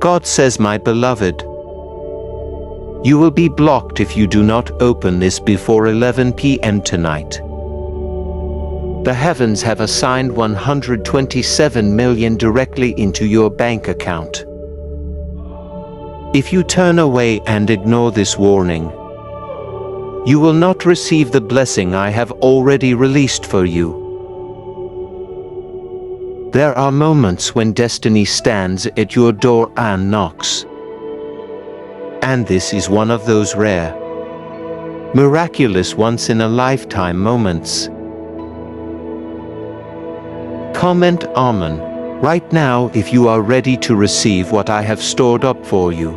God says, my beloved, you will be blocked if you do not open this before 11 p.m. tonight. The heavens have assigned 127 million directly into your bank account. If you turn away and ignore this warning, you will not receive the blessing I have already released for you. There are moments when destiny stands at your door and knocks. And this is one of those rare, miraculous once-in-a-lifetime moments. Comment Amen right now if you are ready to receive what I have stored up for you.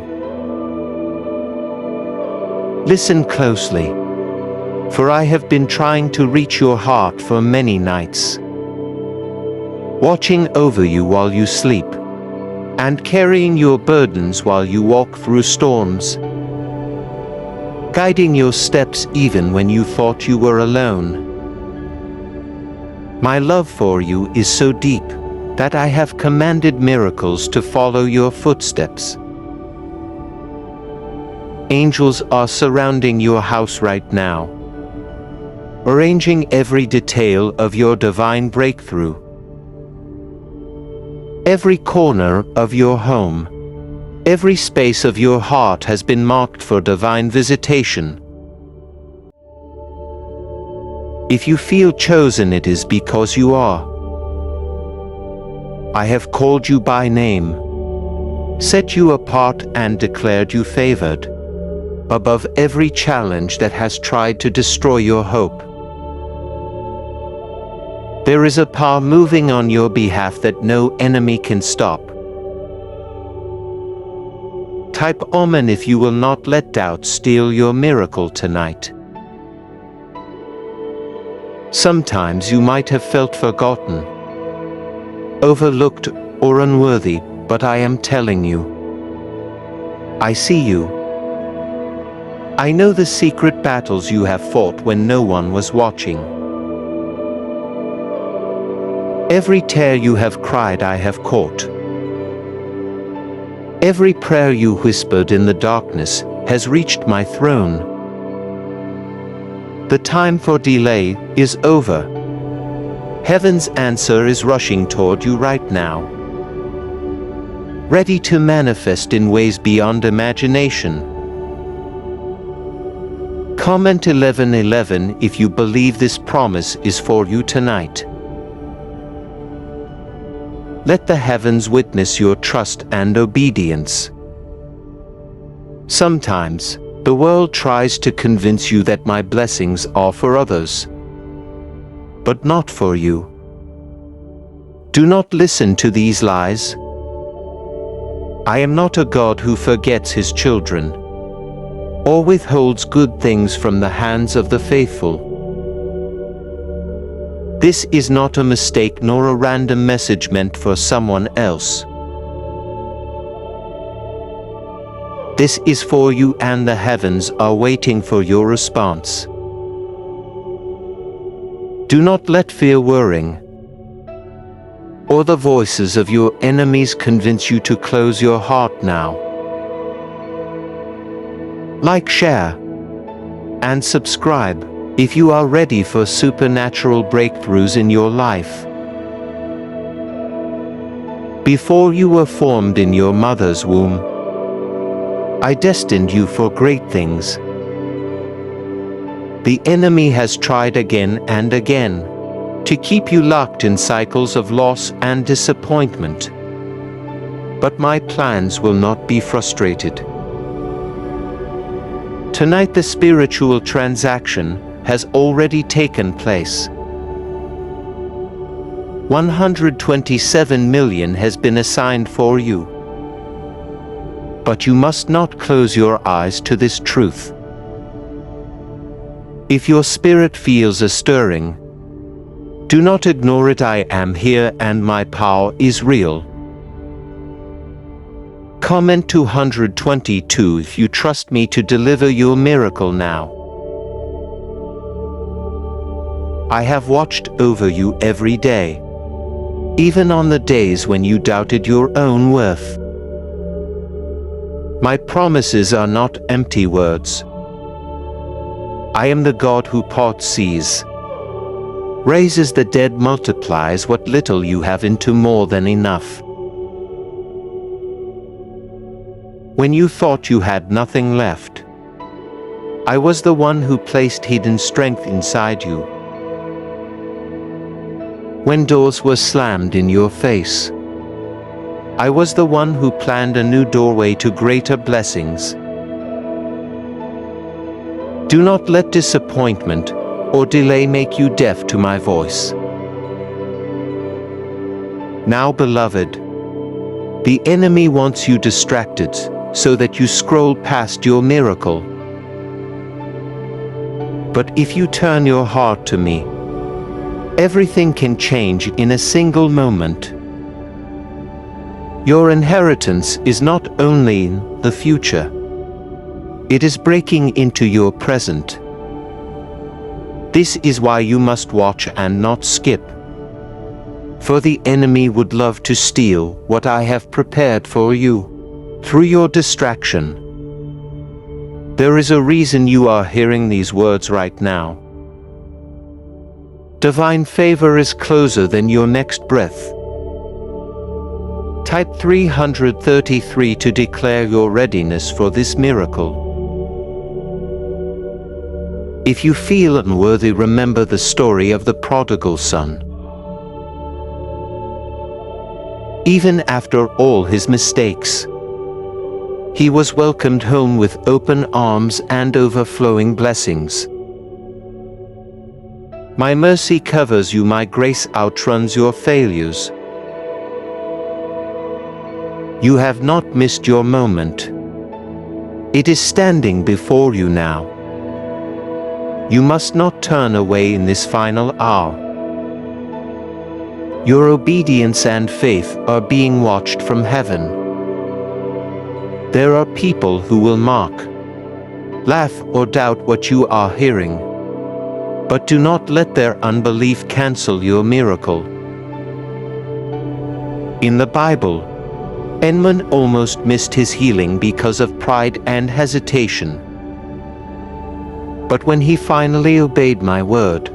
Listen closely, for I have been trying to reach your heart for many nights, watching over you while you sleep, and carrying your burdens while you walk through storms, guiding your steps even when you thought you were alone. My love for you is so deep that I have commanded miracles to follow your footsteps. Angels are surrounding your house right now, arranging every detail of your divine breakthrough. Every corner of your home, every space of your heart has been marked for divine visitation. If you feel chosen, it is because you are. I have called you by name, set you apart and declared you favored, above every challenge that has tried to destroy your hope. There is a power moving on your behalf that no enemy can stop. Type Amen if you will not let doubt steal your miracle tonight. Sometimes you might have felt forgotten, overlooked, or unworthy, but I am telling you, I see you. I know the secret battles you have fought when no one was watching. Every tear you have cried, I have caught. Every prayer you whispered in the darkness has reached my throne. The time for delay is over. Heaven's answer is rushing toward you right now, ready to manifest in ways beyond imagination. Comment 1111 if you believe this promise is for you tonight. Let the heavens witness your trust and obedience. Sometimes, the world tries to convince you that my blessings are for others, but not for you. Do not listen to these lies. I am not a God who forgets his children, or withholds good things from the hands of the faithful. This is not a mistake nor a random message meant for someone else. This is for you, and the heavens are waiting for your response. Do not let fear, worrying, or the voices of your enemies convince you to close your heart now. Like, share, and subscribe if you are ready for supernatural breakthroughs in your life. Before you were formed in your mother's womb, I destined you for great things. The enemy has tried again and again to keep you locked in cycles of loss and disappointment. But my plans will not be frustrated. Tonight the spiritual transaction has already taken place. 127 million has been assigned for you. But you must not close your eyes to this truth. If your spirit feels a stirring, do not ignore it. I am here and my power is real. Comment 222 if you trust me to deliver your miracle now. I have watched over you every day, even on the days when you doubted your own worth. My promises are not empty words. I am the God who parts seas, raises the dead, multiplies what little you have into more than enough. When you thought you had nothing left, I was the one who placed hidden strength inside you. When doors were slammed in your face, I was the one who planned a new doorway to greater blessings. Do not let disappointment or delay make you deaf to my voice. Now, beloved, the enemy wants you distracted so that you scroll past your miracle. But if you turn your heart to me, everything can change in a single moment. Your inheritance is not only in the future, it is breaking into your present. This is why you must watch and not skip. For the enemy would love to steal what I have prepared for you through your distraction. There is a reason you are hearing these words right now. Divine favor is closer than your next breath. Type 333 to declare your readiness for this miracle. If you feel unworthy, remember the story of the prodigal son. Even after all his mistakes, he was welcomed home with open arms and overflowing blessings. My mercy covers you, my grace outruns your failures. You have not missed your moment. It is standing before you now. You must not turn away in this final hour. Your obedience and faith are being watched from heaven. There are people who will mock, laugh, or doubt what you are hearing. But do not let their unbelief cancel your miracle. In the Bible, Enman almost missed his healing because of pride and hesitation. But when he finally obeyed my word,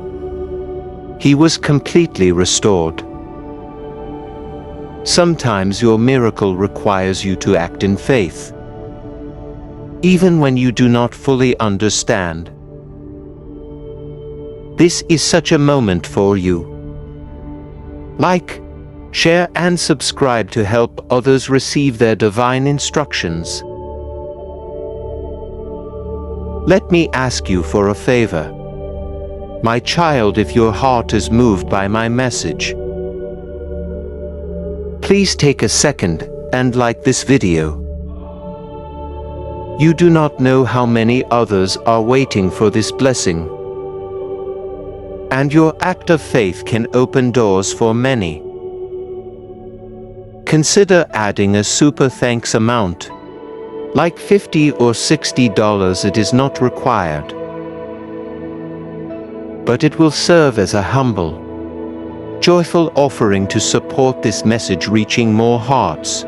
he was completely restored. Sometimes your miracle requires you to act in faith, even when you do not fully understand. This is such a moment for you. Like, share and subscribe to help others receive their divine instructions. Let me ask you for a favor. My child, if your heart is moved by my message, please take a second and like this video. You do not know how many others are waiting for this blessing. And your act of faith can open doors for many. Consider adding a super thanks amount, like $50 or $60. It is not required, but it will serve as a humble, joyful offering to support this message reaching more hearts.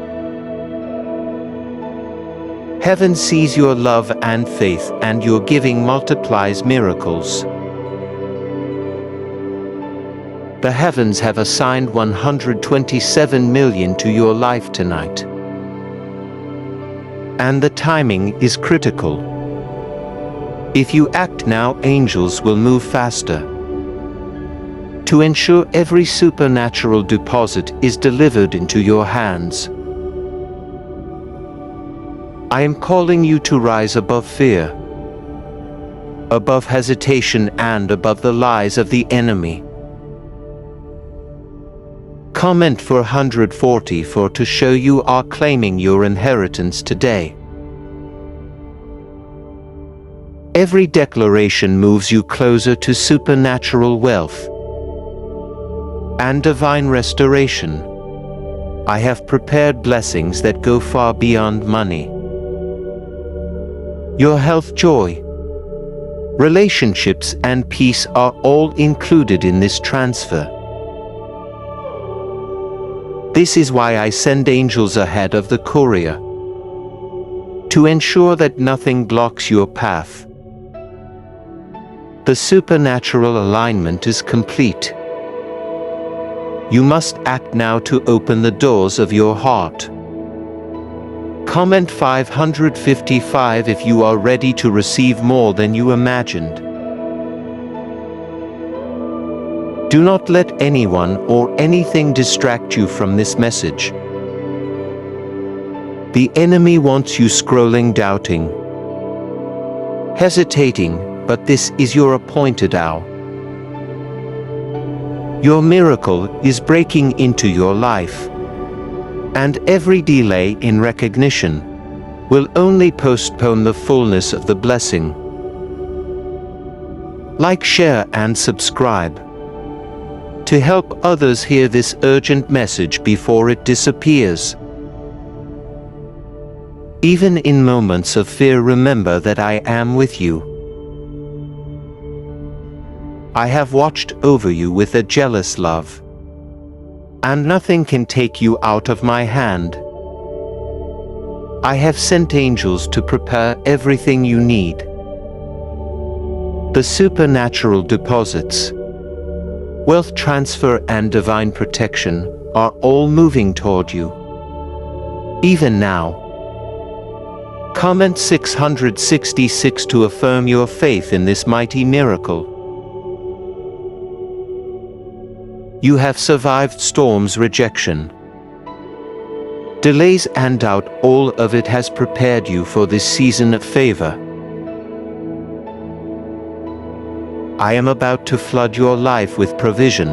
Heaven sees your love and faith, and your giving multiplies miracles. The heavens have assigned $127 million to your life tonight. And the timing is critical. If you act now, angels will move faster to ensure every supernatural deposit is delivered into your hands. I am calling you to rise above fear, above hesitation, and above the lies of the enemy. Comment for 144 to show you are claiming your inheritance today. Every declaration moves you closer to supernatural wealth and divine restoration. I have prepared blessings that go far beyond money. Your health, joy, relationships, and peace are all included in this transfer. This is why I send angels ahead of the courier. to ensure that nothing blocks your path. The supernatural alignment is complete. You must act now to open the doors of your heart. Comment 555 if you are ready to receive more than you imagined. Do not let anyone or anything distract you from this message. The enemy wants you scrolling, doubting, hesitating, but this is your appointed hour. Your miracle is breaking into your life, and every delay in recognition will only postpone the fullness of the blessing. Like, share, and subscribe to help others hear this urgent message before it disappears. Even in moments of fear, remember that I am with you. I have watched over you with a jealous love, and nothing can take you out of my hand. I have sent angels to prepare everything you need. The supernatural deposits, wealth transfer, and divine protection are all moving toward you. Even now. Comment 666 to affirm your faith in this mighty miracle. You have survived storms, rejection, delays, and doubt. All of it has prepared you for this season of favor. I am about to flood your life with provision,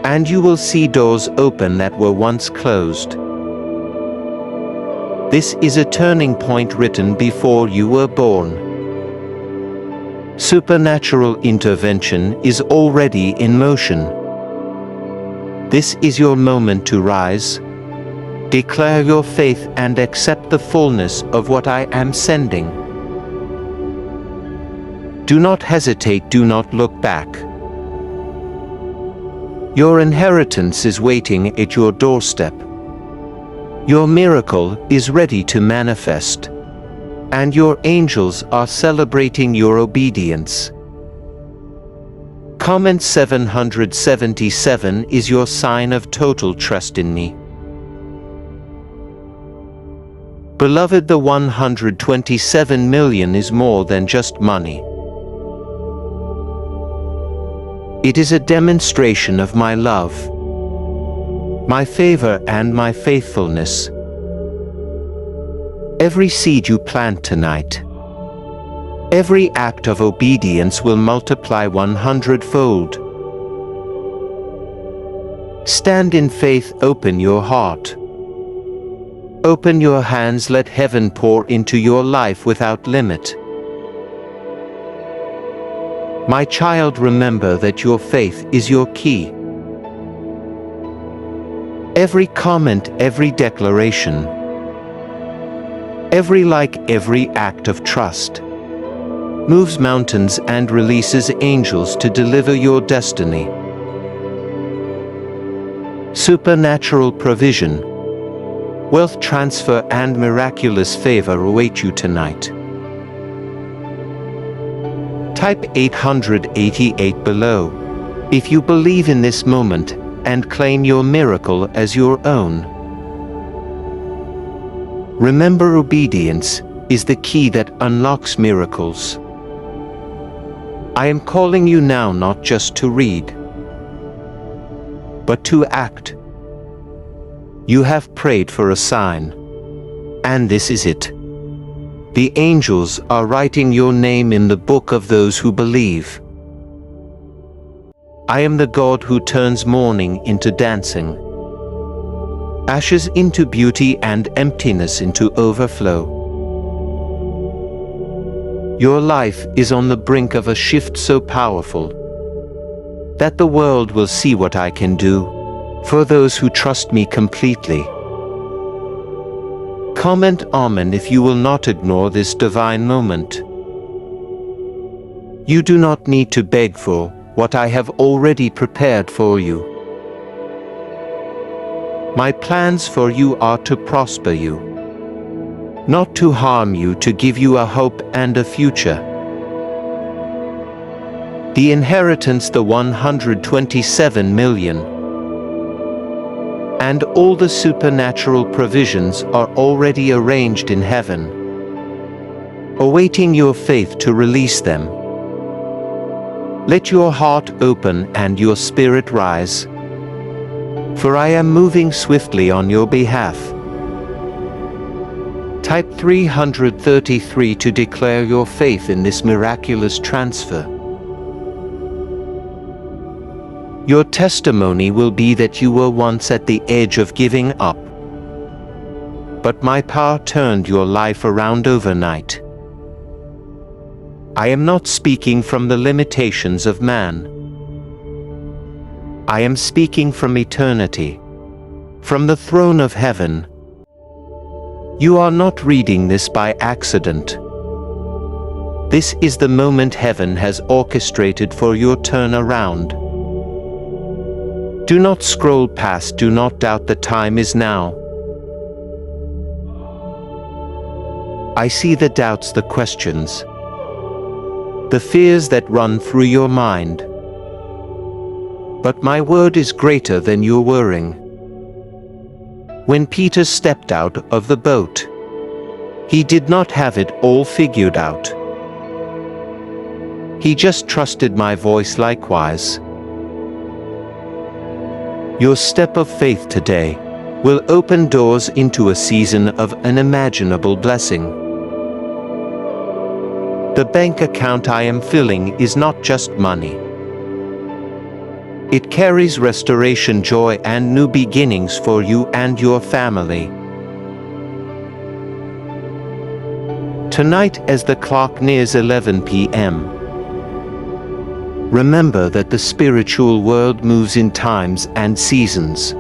and you will see doors open that were once closed. This is a turning point written before you were born. Supernatural intervention is already in motion. This is your moment to rise. Declare your faith and accept the fullness of what I am sending. Do not hesitate, do not look back. Your inheritance is waiting at your doorstep. Your miracle is ready to manifest, and your angels are celebrating your obedience. Comment 777 is your sign of total trust in me. Beloved, the 127 million is more than just money. It is a demonstration of my love, my favor, and my faithfulness. Every seed you plant tonight, every act of obedience will multiply 100-fold. Stand in faith, open your heart. Open your hands, let heaven pour into your life without limit. My child, remember that your faith is your key. Every comment, every declaration, every like, every act of trust moves mountains and releases angels to deliver your destiny. Supernatural provision, wealth transfer, and miraculous favor await you tonight. Type 888 below if you believe in this moment and claim your miracle as your own. Remember, obedience is the key that unlocks miracles. I am calling you now not just to read, but to act. You have prayed for a sign, and this is it. The angels are writing your name in the book of those who believe. I am the God who turns mourning into dancing, ashes into beauty, and emptiness into overflow. Your life is on the brink of a shift so powerful that the world will see what I can do for those who trust me completely. Comment Amen if you will not ignore this divine moment. You do not need to beg for what I have already prepared for you. My plans for you are to prosper you not to harm you, to give you a hope and a future. The inheritance, the 127 million, and all the supernatural provisions are already arranged in heaven, awaiting your faith to release them. Let your heart open and your spirit rise, for I am moving swiftly on your behalf. Type 333 to declare your faith in this miraculous transfer. Your testimony will be that you were once at the edge of giving up, but my power turned your life around overnight. I am not speaking from the limitations of man. I am speaking from eternity, from the throne of heaven. You are not reading this by accident. This is the moment heaven has orchestrated for your turnaround. Do not scroll past, do not doubt, the time is now. I see the doubts, the questions, the fears that run through your mind. But my word is greater than your worrying. When Peter stepped out of the boat, he did not have it all figured out. He just trusted my voice likewise. Your step of faith today will open doors into a season of unimaginable blessing. The bank account I am filling is not just money. It carries restoration, joy, and new beginnings for you and your family. Tonight, as the clock nears 11 p.m., remember that the spiritual world moves in times and seasons.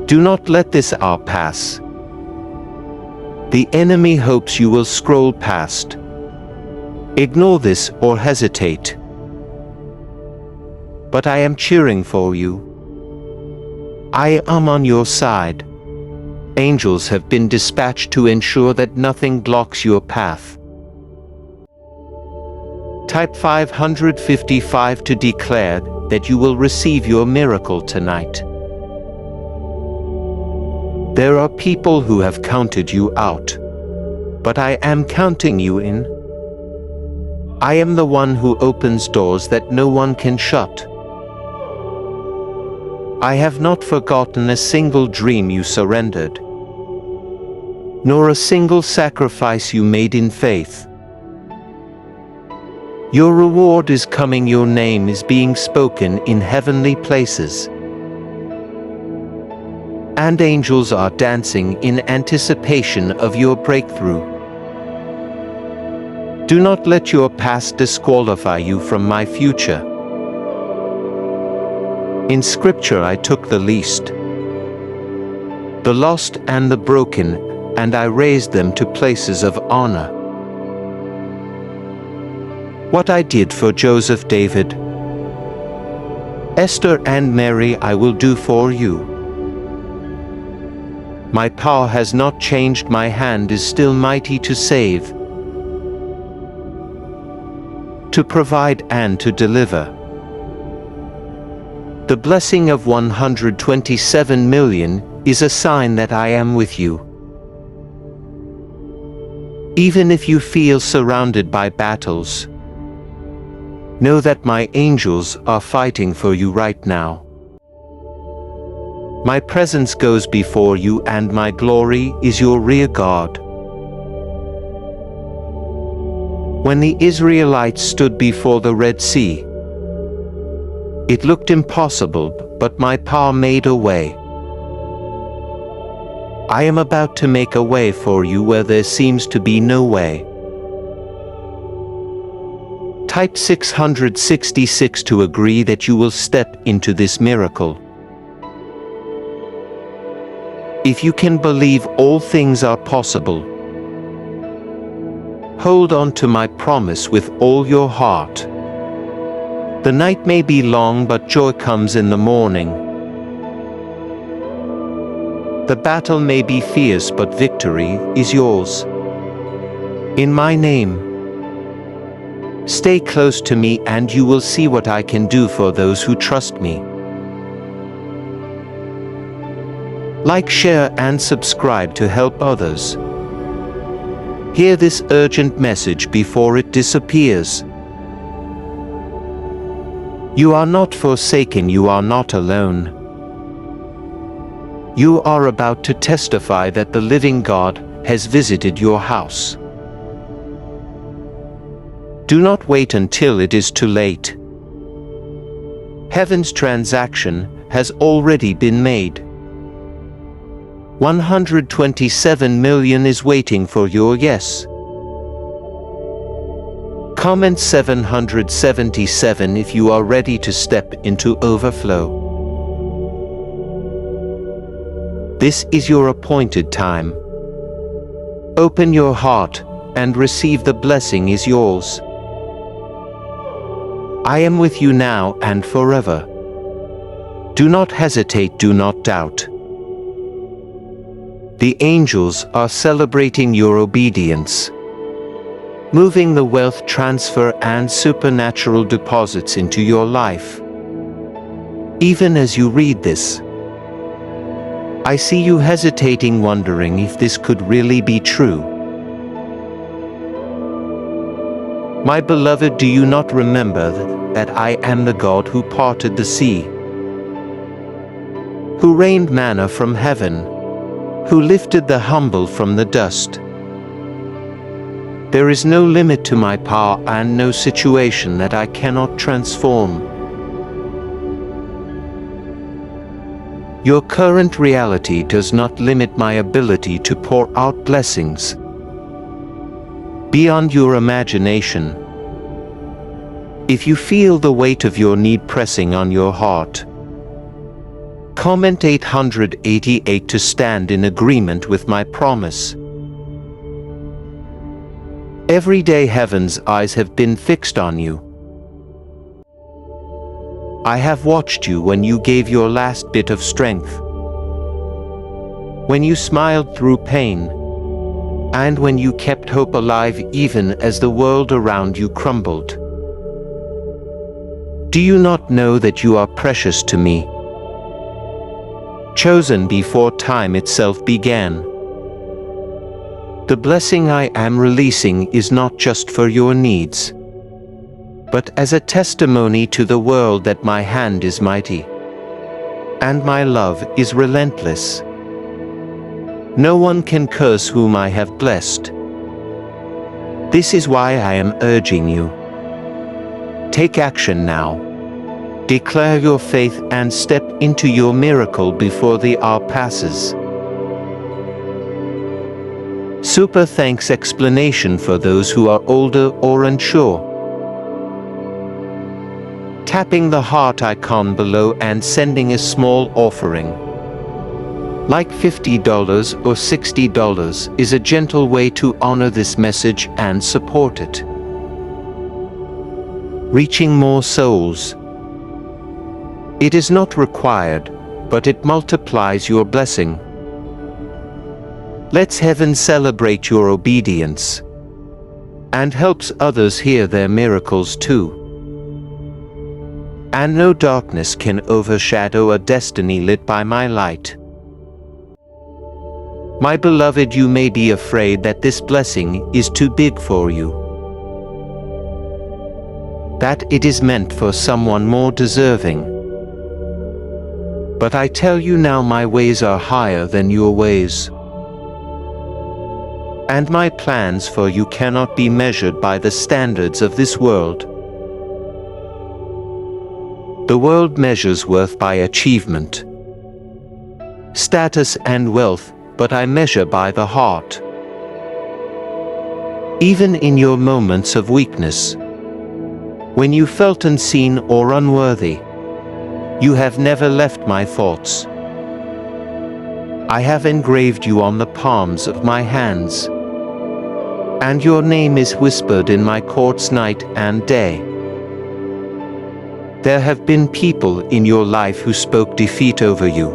Do not let this hour pass. The enemy hopes you will scroll past. Ignore this or hesitate. But I am cheering for you. I am on your side. Angels have been dispatched to ensure that nothing blocks your path. Type 555 to declare that you will receive your miracle tonight. There are people who have counted you out, but I am counting you in. I am the one who opens doors that no one can shut. I have not forgotten a single dream you surrendered, nor a single sacrifice you made in faith. Your reward is coming, your name is being spoken in heavenly places, and angels are dancing in anticipation of your breakthrough. Do not let your past disqualify you from my future. In Scripture I took the least, the lost and the broken, and I raised them to places of honor. What I did for Joseph, David, Esther, and Mary, I will do for you. My power has not changed, my hand is still mighty to save, to provide and to deliver. The blessing of 127 million is a sign that I am with you. Even if you feel surrounded by battles, know that my angels are fighting for you right now. My presence goes before you and my glory is your rear guard. When the Israelites stood before the Red Sea, it looked impossible, but my power made a way. I am about to make a way for you where there seems to be no way. Type 666 to agree that you will step into this miracle. If you can believe, all things are possible. Hold on to my promise with all your heart. The night may be long, but joy comes in the morning. The battle may be fierce, but victory is yours. In my name. Stay close to me and you will see what I can do for those who trust me. Like, share and subscribe to help others. Hear this urgent message before it disappears. You are not forsaken, you are not alone. You are about to testify that the living God has visited your house. Do not wait until it is too late. Heaven's transaction has already been made. 127 million is waiting for your yes. Comment 777 if you are ready to step into overflow. This is your appointed time. Open your heart and receive, the blessing is yours. I am with you now and forever. Do not hesitate, do not doubt. The angels are celebrating your obedience, moving the wealth transfer and supernatural deposits into your life. Even as you read this, I see you hesitating, wondering if this could really be true. My beloved, do you not remember that I am the God who parted the sea, who rained manna from heaven, who lifted the humble from the dust? There is no limit to my power and no situation that I cannot transform. Your current reality does not limit my ability to pour out blessings beyond your imagination. If you feel the weight of your need pressing on your heart, comment 888 to stand in agreement with my promise. Every day heaven's eyes have been fixed on you. I have watched you when you gave your last bit of strength, when you smiled through pain, and when you kept hope alive even as the world around you crumbled. Do you not know that you are precious to me, chosen before time itself began? The blessing I am releasing is not just for your needs, but as a testimony to the world that my hand is mighty, and my love is relentless. No one can curse whom I have blessed. This is why I am urging you. Take action now. Declare your faith and step into your miracle before the hour passes. Super thanks explanation for those who are older or unsure. Tapping the heart icon below and sending a small offering, like $50 or $60, is a gentle way to honor this message and support it. Reaching more souls. It is not required, but it multiplies your blessing. Let's heaven celebrate your obedience and helps others hear their miracles too. And no darkness can overshadow a destiny lit by my light. My beloved, you may be afraid that this blessing is too big for you, that it is meant for someone more deserving. But I tell you now, my ways are higher than your ways, and my plans for you cannot be measured by the standards of this world. The world measures worth by achievement, status and wealth, but I measure by the heart. Even in your moments of weakness, when you felt unseen or unworthy, you have never left my thoughts. I have engraved you on the palms of my hands, and your name is whispered in my courts night and day. There have been people in your life who spoke defeat over you,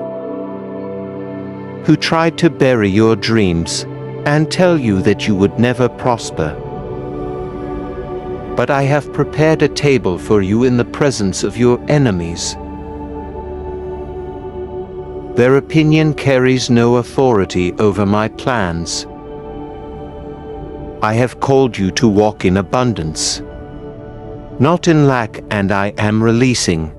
who tried to bury your dreams and tell you that you would never prosper. But I have prepared a table for you in the presence of your enemies. Their opinion carries no authority over my plans. I have called you to walk in abundance, not in lack, and I am releasing.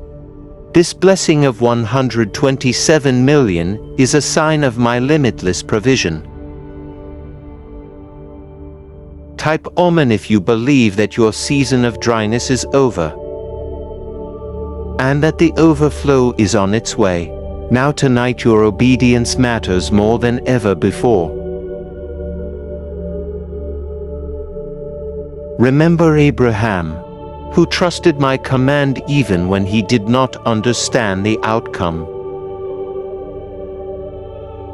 This blessing of 127 million is a sign of my limitless provision. Type Amen if you believe that your season of dryness is over, and that the overflow is on its way. Now tonight your obedience matters more than ever before. Remember Abraham, who trusted my command even when he did not understand the outcome.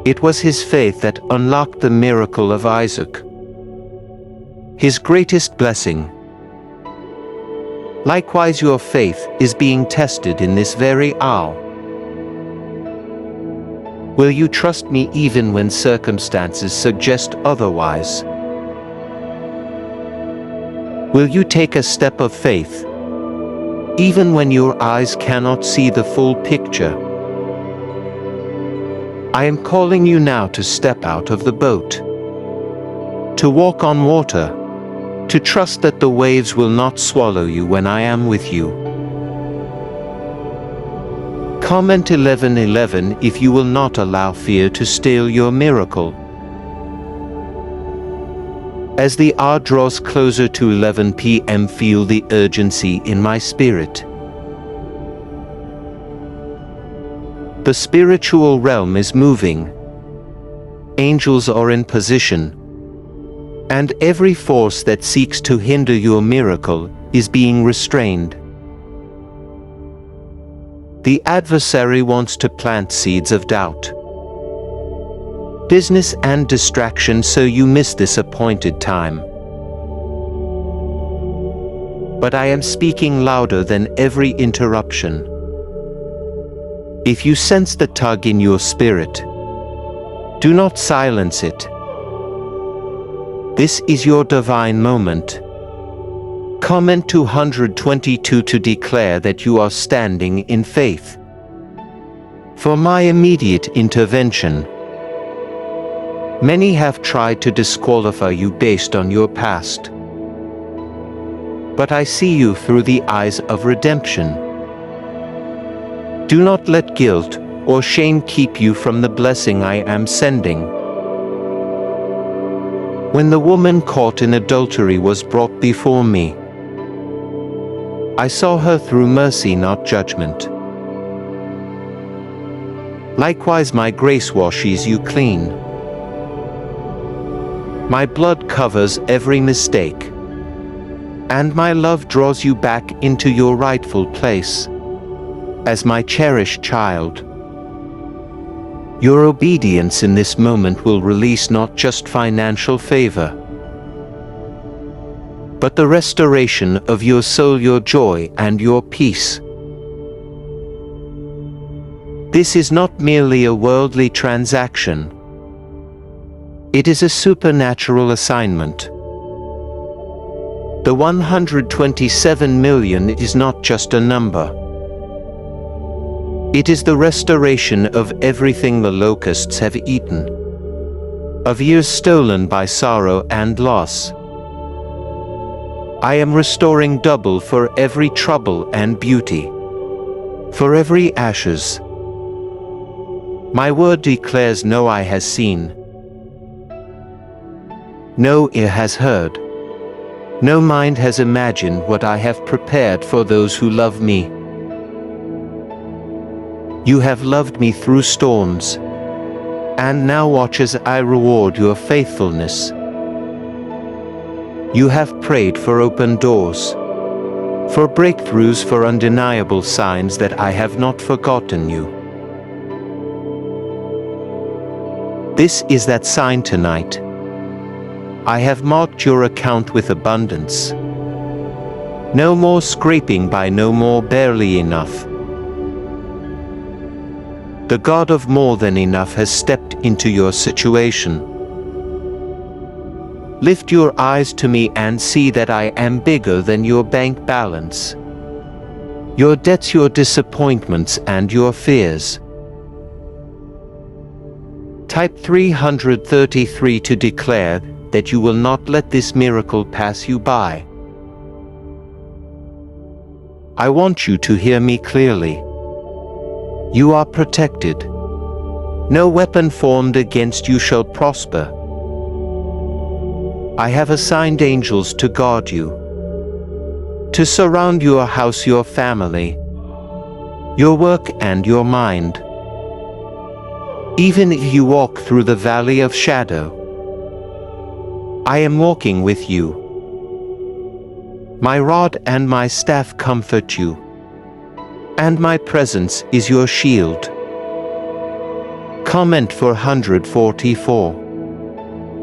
It was his faith that unlocked the miracle of Isaac, his greatest blessing. Likewise, your faith is being tested in this very hour. Will you trust me even when circumstances suggest otherwise? Will you take a step of faith, even when your eyes cannot see the full picture? I am calling you now to step out of the boat, to walk on water, to trust that the waves will not swallow you when I am with you. Comment 1111 if you will not allow fear to steal your miracle. As the hour draws closer to 11 p.m., feel the urgency in my spirit. The spiritual realm is moving. Angels are in position, and every force that seeks to hinder your miracle is being restrained. The adversary wants to plant seeds of doubt, business and distraction, so you miss this appointed time. But I am speaking louder than every interruption. If you sense the tug in your spirit, do not silence it. This is your divine moment. Comment 222 to declare that you are standing in faith for my immediate intervention. Many have tried to disqualify you based on your past, but I see you through the eyes of redemption. Do not let guilt or shame keep you from the blessing I am sending. When the woman caught in adultery was brought before me, I saw her through mercy, not judgment. Likewise, my grace washes you clean. My blood covers every mistake, and my love draws you back into your rightful place as my cherished child. Your obedience in this moment will release not just financial favor, but the restoration of your soul, your joy, and your peace. This is not merely a worldly transaction. It is a supernatural assignment. The 127 million is not just a number. It is the restoration of everything the locusts have eaten, of years stolen by sorrow and loss. I am restoring double for every trouble and beauty, for every ashes. My word declares no eye has seen, no ear has heard, no mind has imagined what I have prepared for those who love me. You have loved me through storms, and now watch as I reward your faithfulness. You have prayed for open doors, for breakthroughs, for undeniable signs that I have not forgotten you. This is that sign tonight. I have marked your account with abundance. No more scraping by, no more barely enough. The God of more than enough has stepped into your situation. Lift your eyes to me and see that I am bigger than your bank balance, your debts, your disappointments, and your fears. Type 333 to declare that you will not let this miracle pass you by. I want you to hear me clearly. You are protected. No weapon formed against you shall prosper. I have assigned angels to guard you, to surround your house, your family, your work, and your mind. Even if you walk through the valley of shadow, I am walking with you. My rod and my staff comfort you, and my presence is your shield. Comment 444.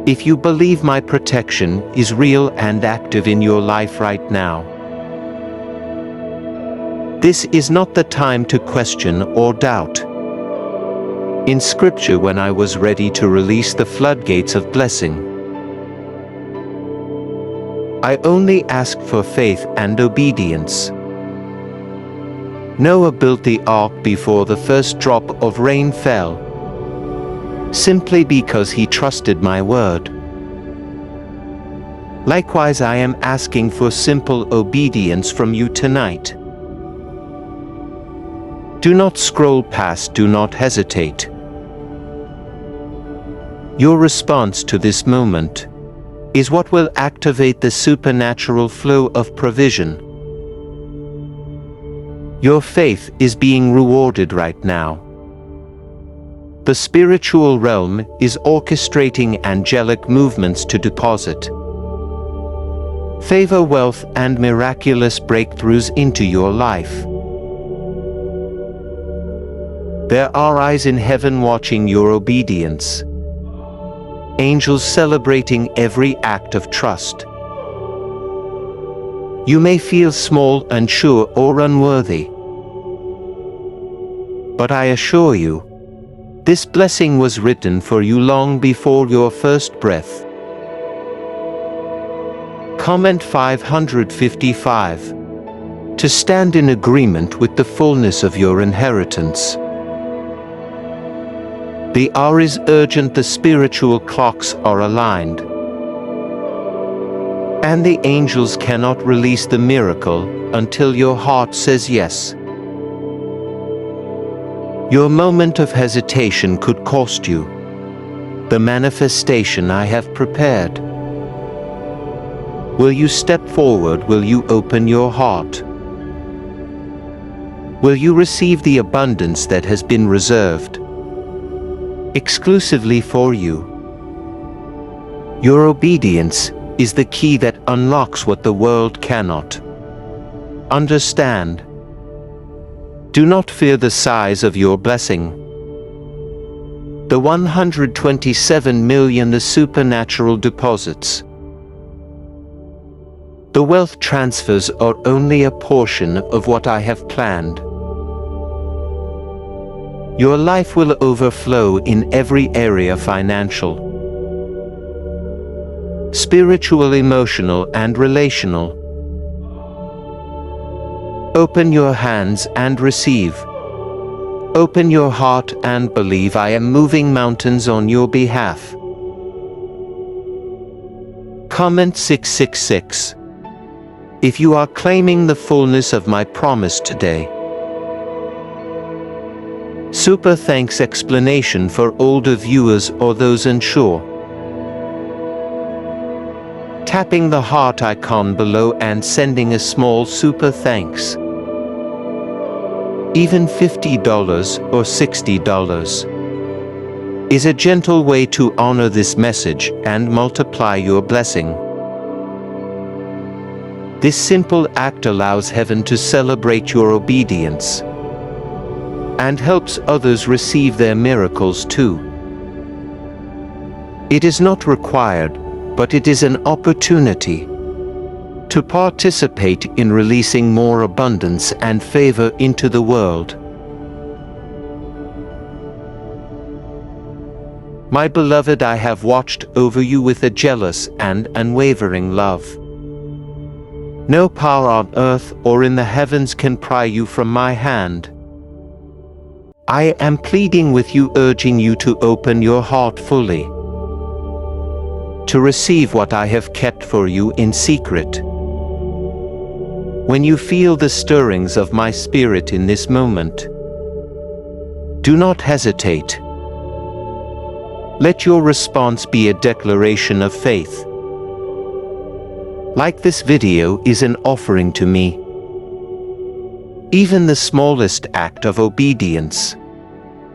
If you believe my protection is real and active in your life right now. This is not the time to question or doubt. In Scripture, when I was ready to release the floodgates of blessing, I only asked for faith and obedience. Noah built the ark before the first drop of rain fell, simply because he trusted my word. Likewise, I am asking for simple obedience from you tonight. Do not scroll past, do not hesitate. Your response to this moment is what will activate the supernatural flow of provision. Your faith is being rewarded right now. The spiritual realm is orchestrating angelic movements to deposit favor, wealth, and miraculous breakthroughs into your life. There are eyes in heaven watching your obedience. Angels celebrating every act of trust. You may feel small, unsure, or unworthy. But I assure you, this blessing was written for you long before your first breath. Comment 555. To stand in agreement with the fullness of your inheritance. The hour is urgent, the spiritual clocks are aligned, and the angels cannot release the miracle until your heart says yes. Your moment of hesitation could cost you the manifestation I have prepared. Will you step forward? Will you open your heart? Will you receive the abundance that has been reserved exclusively for you? Your obedience is the key that unlocks what the world cannot understand. Do not fear the size of your blessing. The 127 million, the supernatural deposits. The wealth transfers are only a portion of what I have planned. Your life will overflow in every area: financial, spiritual, emotional, and relational. Open your hands and receive. Open your heart and believe. I am moving mountains on your behalf. Comment 666. If you are claiming the fullness of my promise today. Super thanks explanation for older viewers or those unsure. Tapping the heart icon below and sending a small super thanks. Even $50 or $60 is a gentle way to honor this message and multiply your blessing. This simple act allows heaven to celebrate your obedience and helps others receive their miracles too. It is not required, but it is an opportunity to participate in releasing more abundance and favor into the world. My beloved, I have watched over you with a jealous and unwavering love. No power on earth or in the heavens can pry you from my hand. I am pleading with you, urging you to open your heart fully, to receive what I have kept for you in secret. When you feel the stirrings of my spirit in this moment, do not hesitate. Let your response be a declaration of faith. Like this video is an offering to me. Even the smallest act of obedience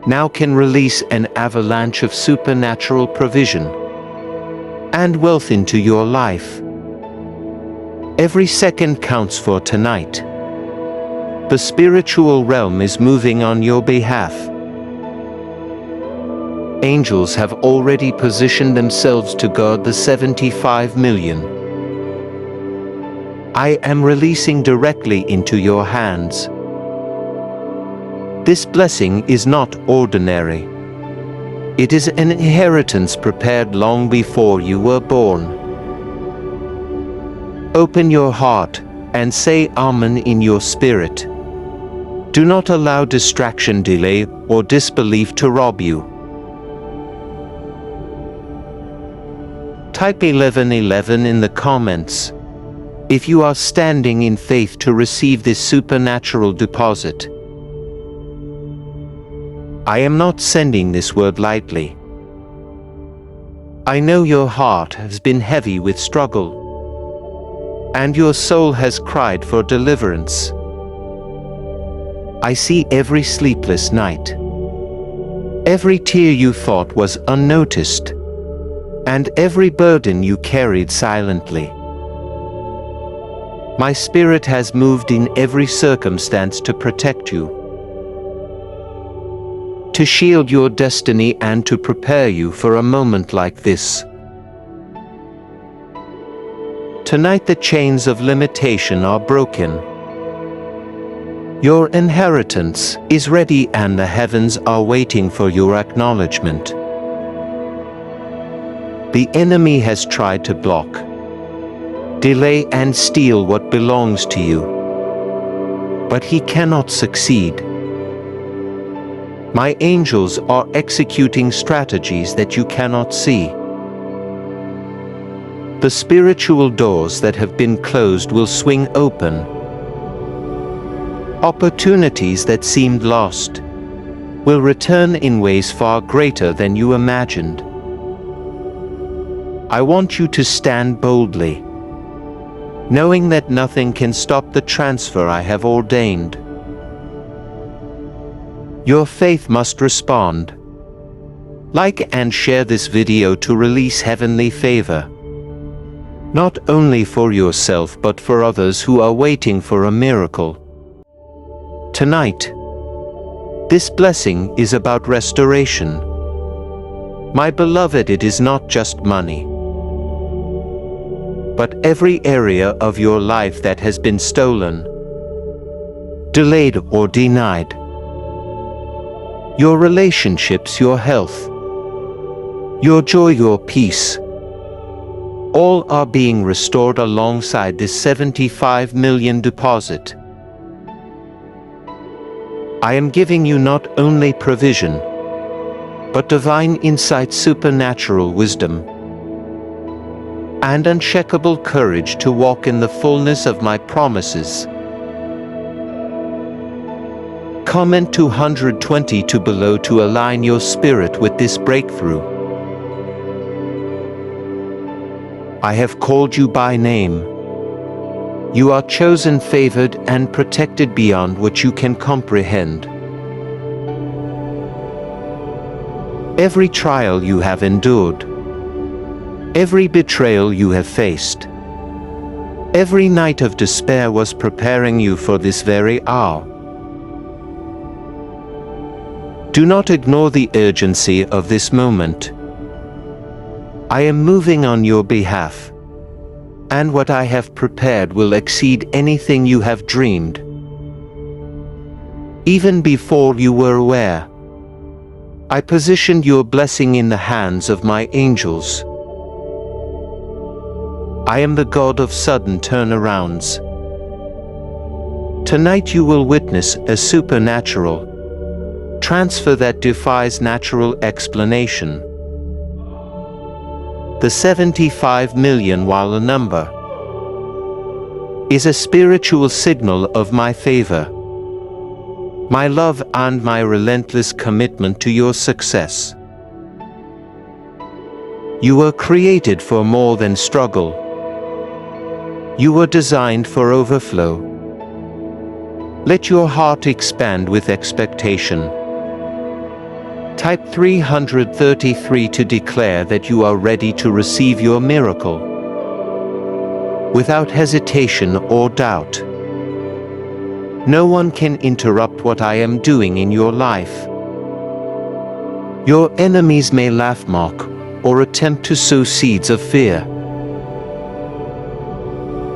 now can release an avalanche of supernatural provision and wealth into your life. Every second counts for tonight. The spiritual realm is moving on your behalf. Angels have already positioned themselves to guard the 75 million. I am releasing directly into your hands. This blessing is not ordinary. It is an inheritance prepared long before you were born. Open your heart and say Amen in your spirit. Do not allow distraction, delay, or disbelief to rob you. Type 1111 in the comments if you are standing in faith to receive this supernatural deposit. I am not sending this word lightly. I know your heart has been heavy with struggle, and your soul has cried for deliverance. I see every sleepless night, every tear you thought was unnoticed, and every burden you carried silently. My spirit has moved in every circumstance to protect you, to shield your destiny, and to prepare you for a moment like this. Tonight the chains of limitation are broken. Your inheritance is ready and the heavens are waiting for your acknowledgement. The enemy has tried to block, delay, and steal what belongs to you, but he cannot succeed. My angels are executing strategies that you cannot see. The spiritual doors that have been closed will swing open. Opportunities that seemed lost will return in ways far greater than you imagined. I want you to stand boldly, knowing that nothing can stop the transfer I have ordained. Your faith must respond. Like and share this video to release heavenly favor, not only for yourself but for others who are waiting for a miracle. Tonight, this blessing is about restoration. My beloved, it is not just money, but every area of your life that has been stolen, delayed, or denied. Your relationships, your health, your joy, your peace, all are being restored alongside this 75 million deposit. I am giving you not only provision, but divine insight, supernatural wisdom, and unshakable courage to walk in the fullness of my promises. Comment 222 below to align your spirit with this breakthrough. I have called you by name. You are chosen, favored, and protected beyond what you can comprehend. Every trial you have endured, every betrayal you have faced, every night of despair was preparing you for this very hour. Do not ignore the urgency of this moment. I am moving on your behalf, and what I have prepared will exceed anything you have dreamed. Even before you were aware, I positioned your blessing in the hands of my angels. I am the God of sudden turnarounds. Tonight you will witness a supernatural transfer that defies natural explanation. The 75 million, while a number, is a spiritual signal of my favor, my love, and my relentless commitment to your success. You were created for more than struggle. You were designed for overflow. Let your heart expand with expectation. Type 333 to declare that you are ready to receive your miracle, without hesitation or doubt. No one can interrupt what I am doing in your life. Your enemies may laugh, mock, or attempt to sow seeds of fear,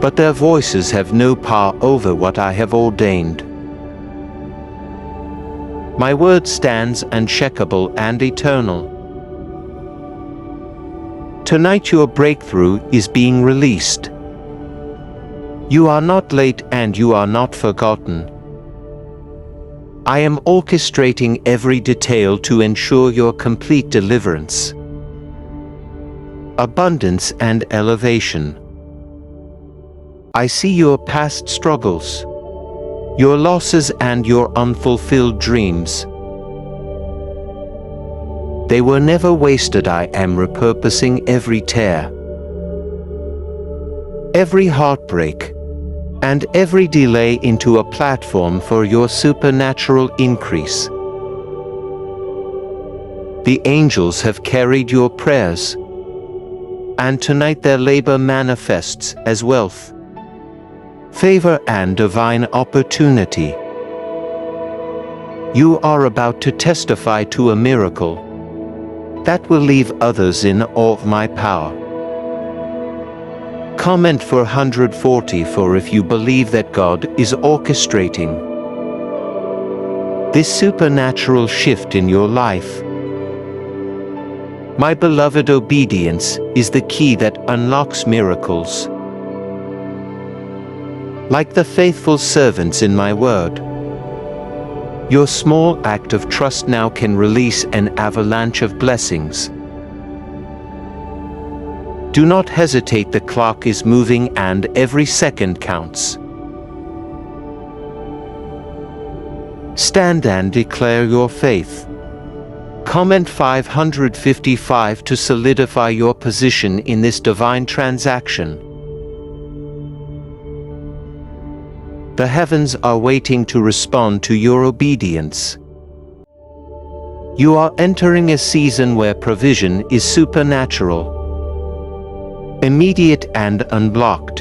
but their voices have no power over what I have ordained. My word stands unshakable and eternal. Tonight your breakthrough is being released. You are not late and you are not forgotten. I am orchestrating every detail to ensure your complete deliverance, abundance, and elevation. I see your past struggles, your losses, and your unfulfilled dreams. They were never wasted. I am repurposing every tear, every heartbreak, and every delay into a platform for your supernatural increase. The angels have carried your prayers, and tonight their labor manifests as wealth, favor, and divine opportunity. You are about to testify to a miracle that will leave others in awe of my power. Comment for 144 if you believe that God is orchestrating this supernatural shift in your life. My beloved, obedience is the key that unlocks miracles. Like the faithful servants in my word, your small act of trust now can release an avalanche of blessings. Do not hesitate, the clock is moving and every second counts. Stand and declare your faith. Comment 555 to solidify your position in this divine transaction. The heavens are waiting to respond to your obedience. You are entering a season where provision is supernatural, immediate, and unblocked.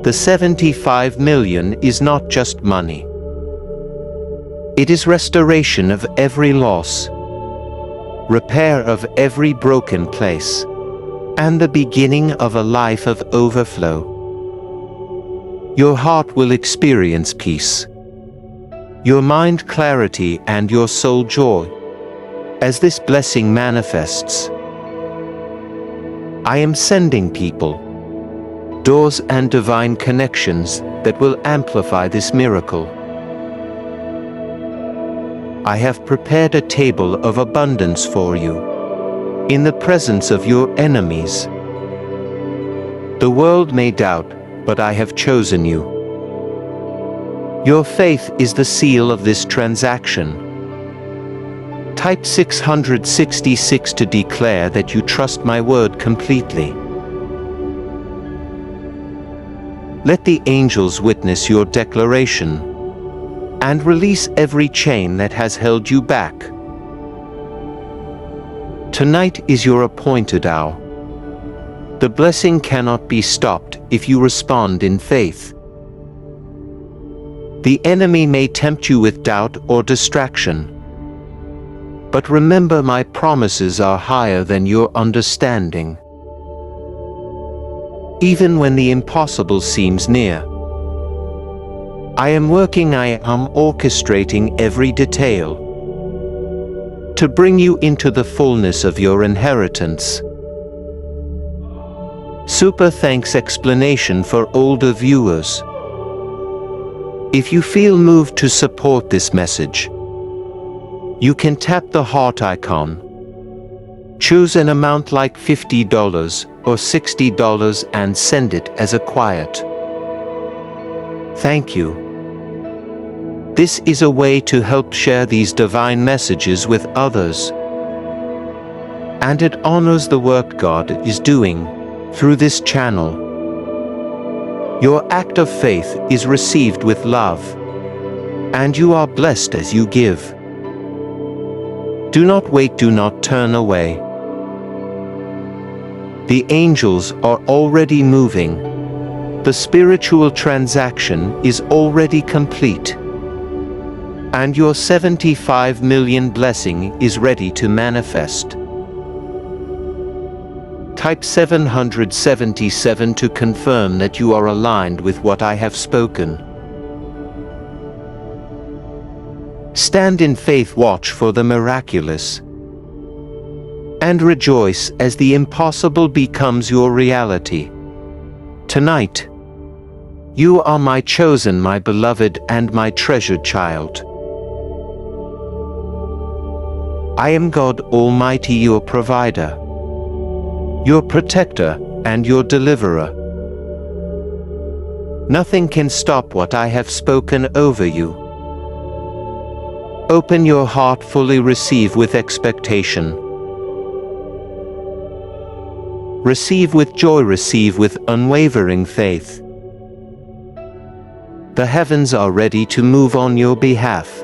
The 75 million is not just money. It is restoration of every loss, repair of every broken place, and the beginning of a life of overflow. Your heart will experience peace, your mind clarity, and your soul joy as this blessing manifests. I am sending people, doors, and divine connections that will amplify this miracle. I have prepared a table of abundance for you, in the presence of your enemies. The world may doubt, but I have chosen you. Your faith is the seal of this transaction. Type 666 to declare that you trust my word completely. Let the angels witness your declaration and release every chain that has held you back. Tonight is your appointed hour. The blessing cannot be stopped if you respond in faith. The enemy may tempt you with doubt or distraction, but remember, my promises are higher than your understanding. Even when the impossible seems near, I am working, I am orchestrating every detail. to bring you into the fullness of your inheritance. Super thanks explanation for older viewers. If you feel moved to support this message, you can tap the heart icon. Choose an amount like $50 or $60 and send it as a quiet thank you. This is a way to help share these divine messages with others, and it honors the work God is doing through this channel. Your act of faith is received with love, and you are blessed as you give. Do not wait, do not turn away. The angels are already moving. The spiritual transaction is already complete. And your 75 million blessing is ready to manifest. Type 777 to confirm that you are aligned with what I have spoken. Stand in faith, watch for the miraculous, and rejoice as the impossible becomes your reality. Tonight, you are my chosen, my beloved, and my treasured child. I am God Almighty, your provider, your protector, and your deliverer. Nothing can stop what I have spoken over you. Open your heart, fully receive with expectation. Receive with joy, receive with unwavering faith. The heavens are ready to move on your behalf.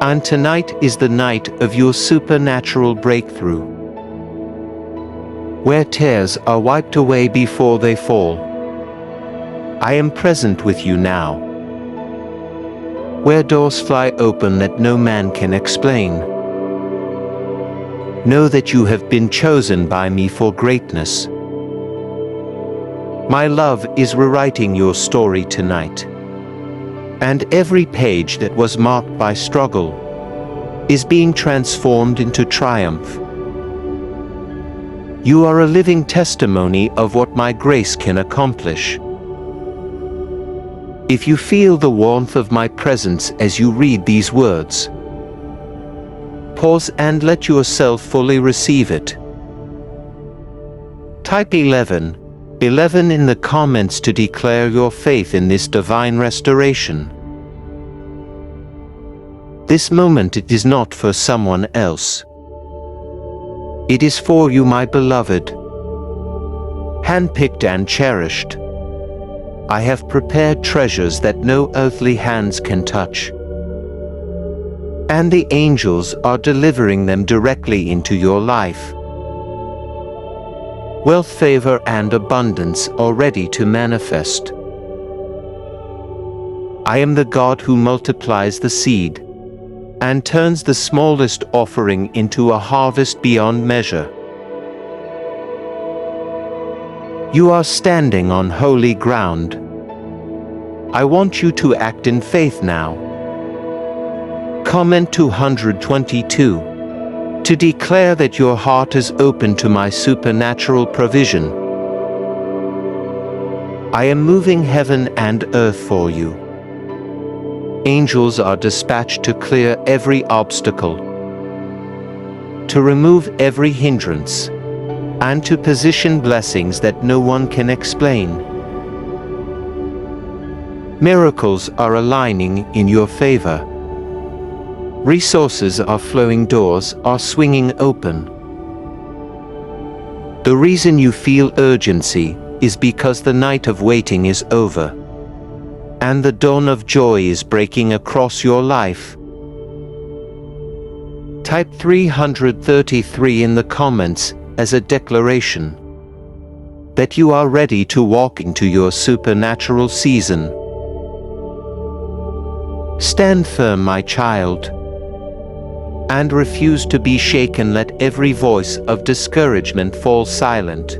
And tonight is the night of your supernatural breakthrough, where tears are wiped away before they fall. I am present with you now, where doors fly open that no man can explain. Know that you have been chosen by me for greatness. My love is rewriting your story tonight. And every page that was marked by struggle is being transformed into triumph. You are a living testimony of what my grace can accomplish. If you feel the warmth of my presence as you read these words, pause and let yourself fully receive it. Type 11 in the comments to declare your faith in this divine restoration. This moment, it is not for someone else. It is for you, my beloved, handpicked and cherished. I have prepared treasures that no earthly hands can touch, and the angels are delivering them directly into your life. Wealth, favor, and abundance are ready to manifest. I am the God who multiplies the seed and turns the smallest offering into a harvest beyond measure. You are standing on holy ground. I want you to act in faith now. Comment 222 to declare that your heart is open to my supernatural provision. I am moving heaven and earth for you. Angels are dispatched to clear every obstacle, to remove every hindrance, and to position blessings that no one can explain. Miracles are aligning in your favor. Resources are flowing, doors are swinging open. The reason you feel urgency is because the night of waiting is over, and the dawn of joy is breaking across your life. Type 333 in the comments as a declaration that you are ready to walk into your supernatural season. Stand firm, my child, and refuse to be shaken. Let every voice of discouragement fall silent.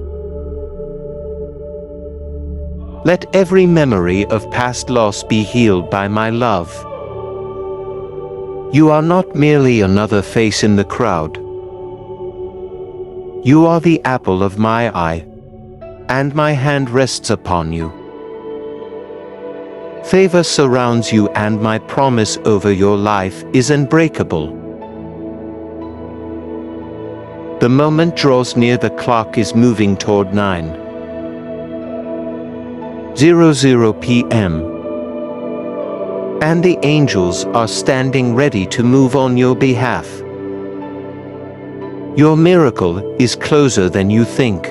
Let every memory of past loss be healed by my love. You are not merely another face in the crowd. You are the apple of my eye, and my hand rests upon you. Favor surrounds you, and my promise over your life is unbreakable. The moment draws near, the clock is moving toward 9:00 p.m. and the angels are standing ready to move on your behalf. Your miracle is closer than you think.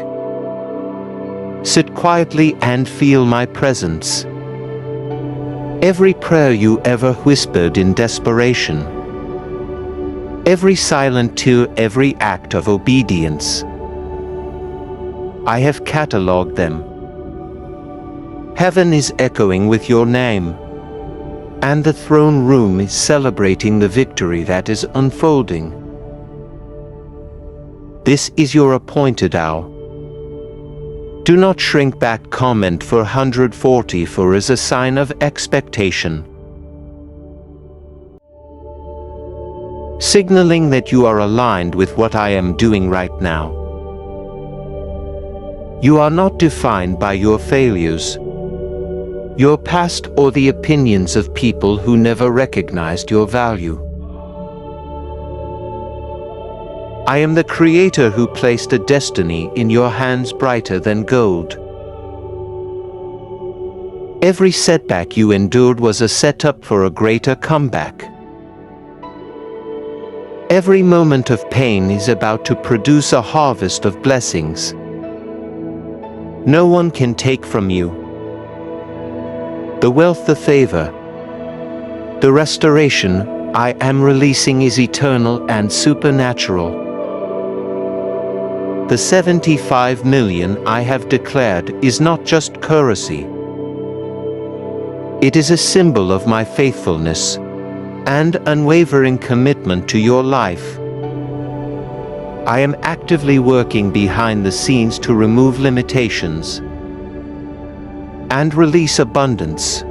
Sit quietly and feel my presence. Every prayer you ever whispered in desperation, every silent tear, every act of obedience, I have catalogued them. Heaven is echoing with your name, and the throne room is celebrating the victory that is unfolding. This is your appointed hour. Do not shrink back. Comment for 144 as a sign of expectation, signaling that you are aligned with what I am doing right now. You are not defined by your failures, your past, or the opinions of people who never recognized your value. I am the Creator who placed a destiny in your hands brighter than gold. Every setback you endured was a setup for a greater comeback. Every moment of pain is about to produce a harvest of blessings no one can take from you. The wealth, the favor, the restoration I am releasing is eternal and supernatural. The 75 million I have declared is not just currency. It is a symbol of my faithfulness and unwavering commitment to your life. I am actively working behind the scenes to remove limitations and release abundance.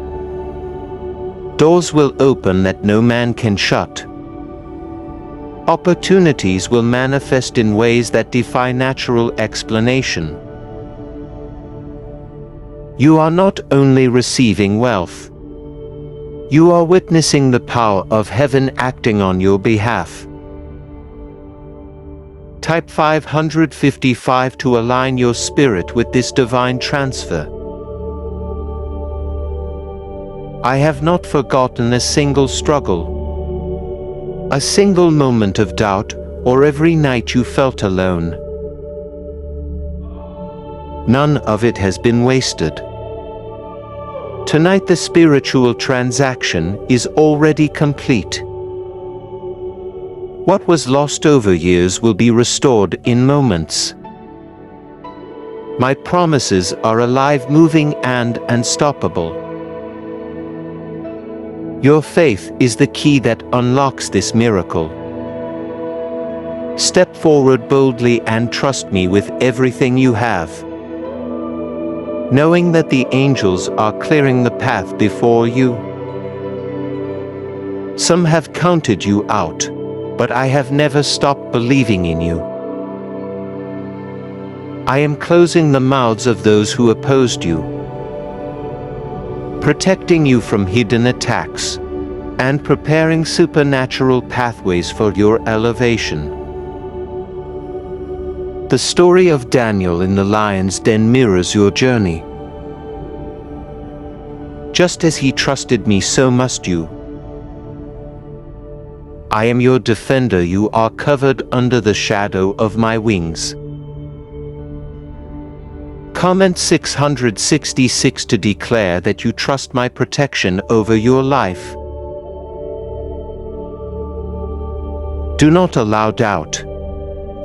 Doors will open that no man can shut. Opportunities will manifest in ways that defy natural explanation. You are not only receiving wealth, you are witnessing the power of heaven acting on your behalf. Type 555 to align your spirit with this divine transfer. I have not forgotten a single struggle, a single moment of doubt, or every night you felt alone. None of it has been wasted. Tonight the spiritual transaction is already complete. What was lost over years will be restored in moments. My promises are alive, moving, and unstoppable. Your faith is the key that unlocks this miracle. Step forward boldly and trust me with everything you have, knowing that the angels are clearing the path before you. Some have counted you out, but I have never stopped believing in you. I am closing the mouths of those who opposed you, protecting you from hidden attacks, and preparing supernatural pathways for your elevation. The story of Daniel in the lion's den mirrors your journey. Just as he trusted me, so must you. I am your defender. You are covered under the shadow of my wings. Comment 666 to declare that you trust my protection over your life. Do not allow doubt,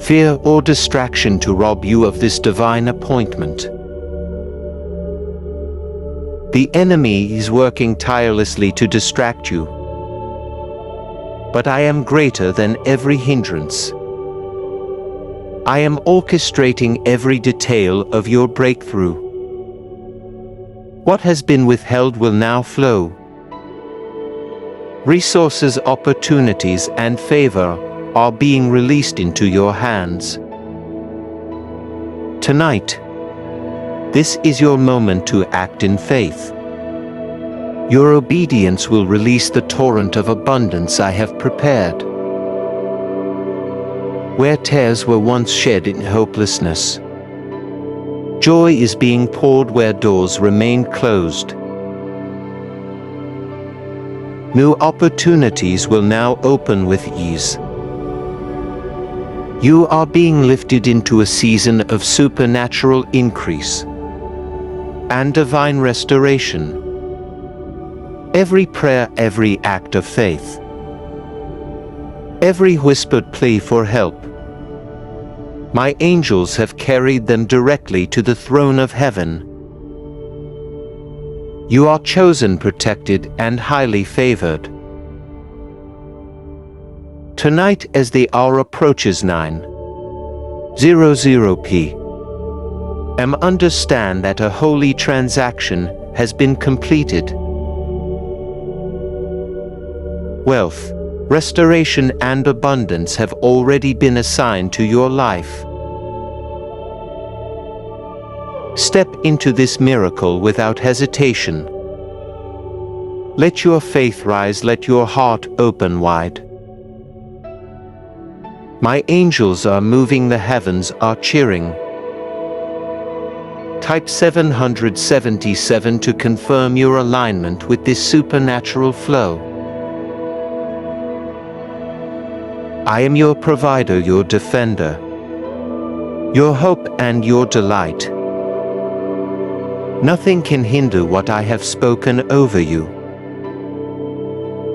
fear, or distraction to rob you of this divine appointment. The enemy is working tirelessly to distract you, but I am greater than every hindrance. I am orchestrating every detail of your breakthrough. What has been withheld will now flow. Resources, opportunities, and favor are being released into your hands. Tonight, this is your moment to act in faith. Your obedience will release the torrent of abundance I have prepared. Where tears were once shed in hopelessness, joy is being poured where doors remained closed. New opportunities will now open with ease. You are being lifted into a season of supernatural increase and divine restoration. Every prayer, every act of faith, every whispered plea for help, my angels have carried them directly to the throne of heaven. You are chosen, protected, and highly favored. Tonight, as the hour approaches 9:00 p.m., understand that a holy transaction has been completed. Wealth, restoration, and abundance have already been assigned to your life. Step into this miracle without hesitation. Let your faith rise, let your heart open wide. My angels are moving, the heavens are cheering. Type 777 to confirm your alignment with this supernatural flow. I am your provider, your defender, your hope and your delight. Nothing can hinder what I have spoken over you.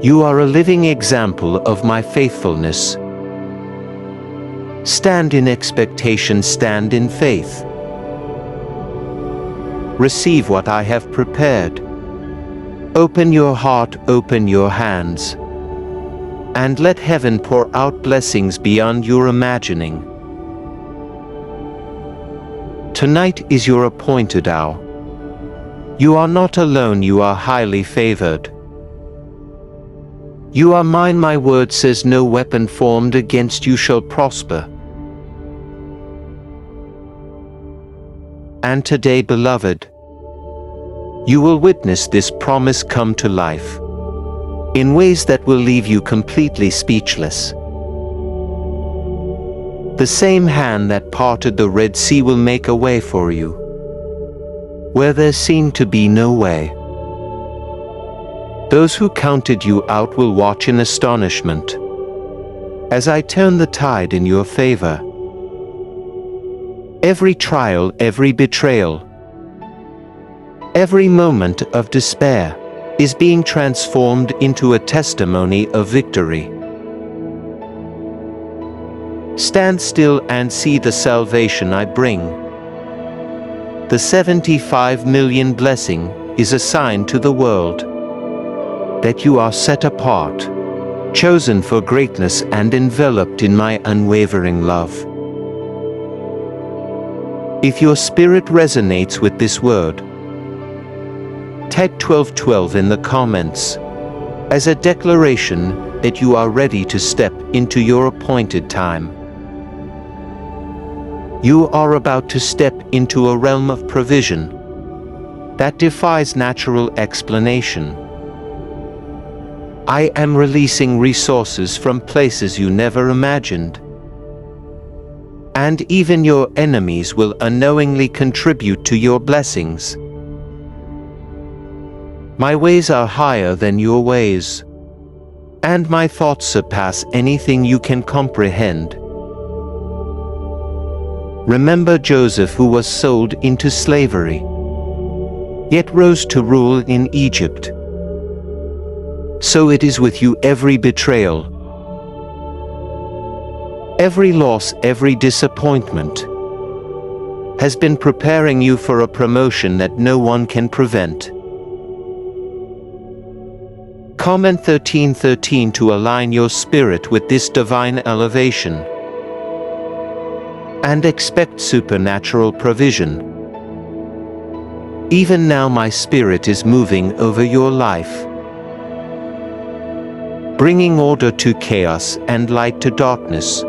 You are a living example of my faithfulness. Stand in expectation, stand in faith. Receive what I have prepared. Open your heart, open your hands, and let heaven pour out blessings beyond your imagining. Tonight is your appointed hour. You are not alone, you are highly favored. You are mine, my word says no weapon formed against you shall prosper. And today, beloved, you will witness this promise come to life in ways that will leave you completely speechless. The same hand that parted the Red Sea will make a way for you where there seemed to be no way. Those who counted you out will watch in astonishment as I turn the tide in your favor. Every trial, every betrayal, every moment of despair is being transformed into a testimony of victory. Stand still and see the salvation I bring. The 75 million blessing is a sign to the world that you are set apart, chosen for greatness, and enveloped in my unwavering love. If your spirit resonates with this word, type 1212 in the comments as a declaration that you are ready to step into your appointed time. You are about to step into a realm of provision that defies natural explanation. I am releasing resources from places you never imagined. And even your enemies will unknowingly contribute to your blessings. My ways are higher than your ways, and my thoughts surpass anything you can comprehend. Remember Joseph, who was sold into slavery, yet rose to rule in Egypt. So it is with you. Every betrayal, every loss, every disappointment has been preparing you for a promotion that no one can prevent. Comment 1313 to align your spirit with this divine elevation and expect supernatural provision. Even now my spirit is moving over your life. bringing order to chaos and light to darkness.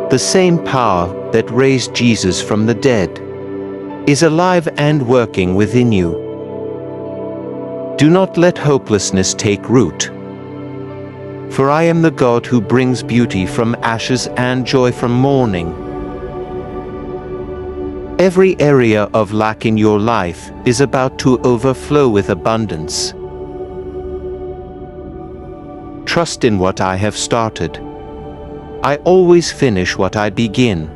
The same power that raised Jesus from the dead is alive and working within you. Do not let hopelessness take root. For I am the God who brings beauty from ashes and joy from mourning. Every area of lack in your life is about to overflow with abundance. Trust in what I have started. I always finish what I begin.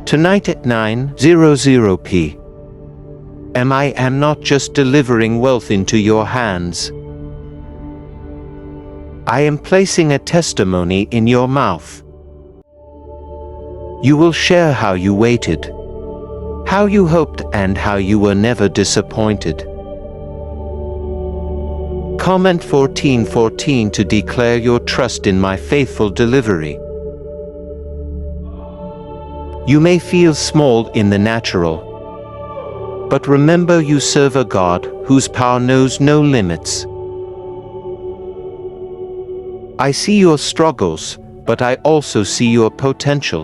Tonight at 9:00 p.m. I am not just delivering wealth into your hands. I am placing a testimony in your mouth. You will share how you waited, how you hoped, and how you were never disappointed. Comment 14:14 to declare your trust in my faithful delivery. You may feel small in the natural, but remember you serve a God whose power knows no limits. I see your struggles, but I also see your potential.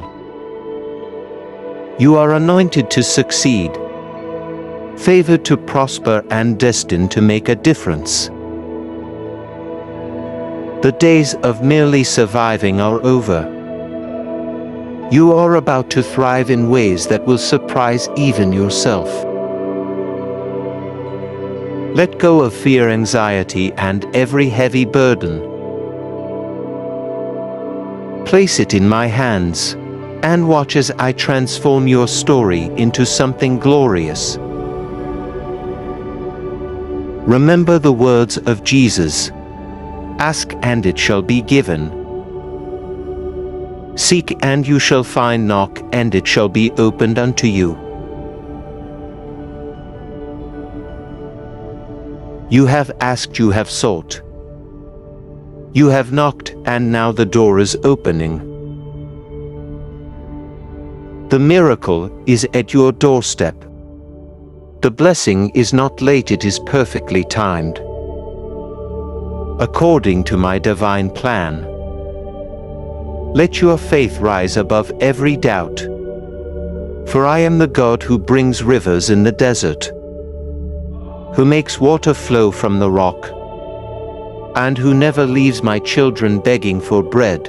You are anointed to succeed, favored to prosper, and destined to make a difference. The days of merely surviving are over. You are about to thrive in ways that will surprise even yourself. Let go of fear, anxiety, and every heavy burden. Place it in my hands, and watch as I transform your story into something glorious. Remember the words of Jesus: ask and it shall be given. Seek and you shall find, knock and it shall be opened unto you. You have asked, you have sought. You have knocked, and now the door is opening. The miracle is at your doorstep. The blessing is not late, it is perfectly timed, according to my divine plan. Let your faith rise above every doubt. For I am the God who brings rivers in the desert, who makes water flow from the rock, and who never leaves my children begging for bread.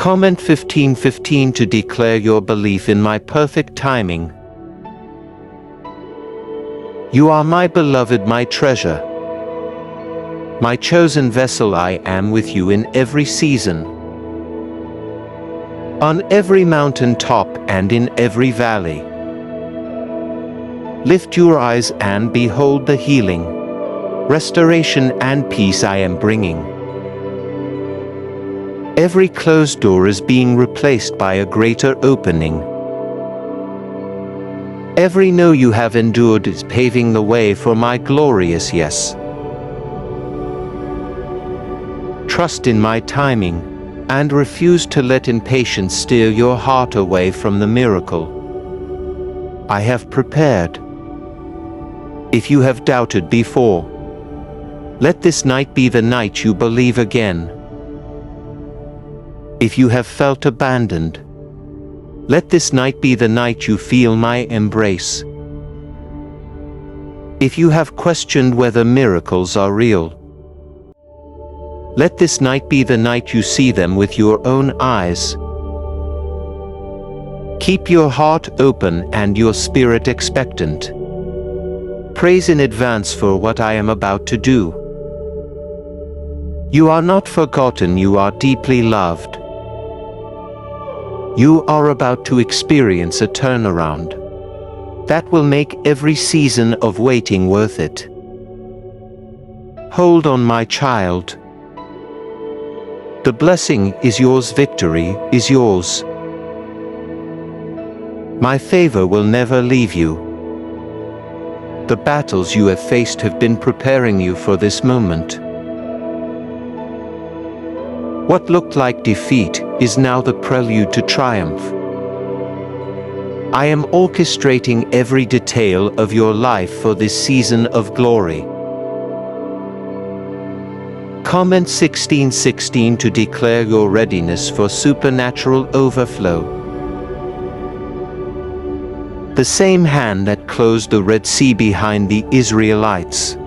Comment 15:15 to declare your belief in my perfect timing. You are my beloved, my treasure, my chosen vessel. I am with you in every season, on every mountain top and in every valley. Lift your eyes and behold the healing, restoration, and peace I am bringing. Every closed door is being replaced by a greater opening. Every no you have endured is paving the way for my glorious yes. Trust in my timing, and refuse to let impatience steer your heart away from the miracle I have prepared. If you have doubted before, let this night be the night you believe again. If you have felt abandoned, let this night be the night you feel my embrace. If you have questioned whether miracles are real, let this night be the night you see them with your own eyes. Keep your heart open and your spirit expectant. Praise in advance for what I am about to do. You are not forgotten, you are deeply loved. You are about to experience a turnaround that will make every season of waiting worth it. Hold on, my child. The blessing is yours, victory is yours. My favor will never leave you. The battles you have faced have been preparing you for this moment. What looked like defeat is now the prelude to triumph. I am orchestrating every detail of your life for this season of glory. Comment 1616 to declare your readiness for supernatural overflow. The same hand that closed the Red Sea behind the Israelites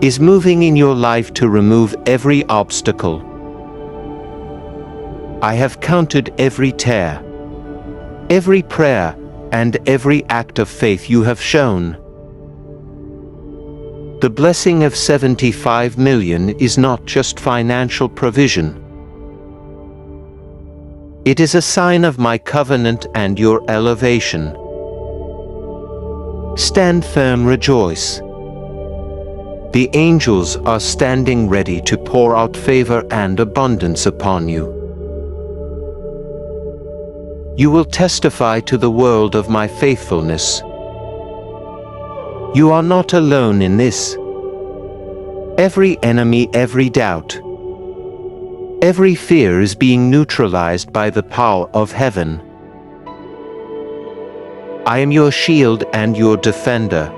is moving in your life to remove every obstacle. I have counted every tear, every prayer, and every act of faith you have shown. The blessing of 75 million is not just financial provision. It is a sign of my covenant and your elevation. Stand firm, rejoice. The angels are standing ready to pour out favor and abundance upon you. You will testify to the world of my faithfulness. You are not alone in this. Every enemy, every doubt, every fear is being neutralized by the power of heaven. I am your shield and your defender.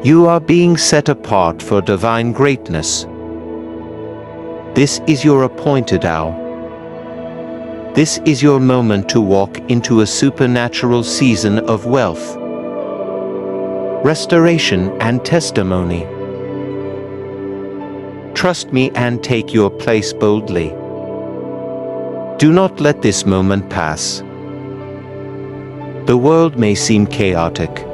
You are being set apart for divine greatness. This is your appointed hour. This is your moment to walk into a supernatural season of wealth, restoration, and testimony. Trust me and take your place boldly. Do not let this moment pass. The world may seem chaotic,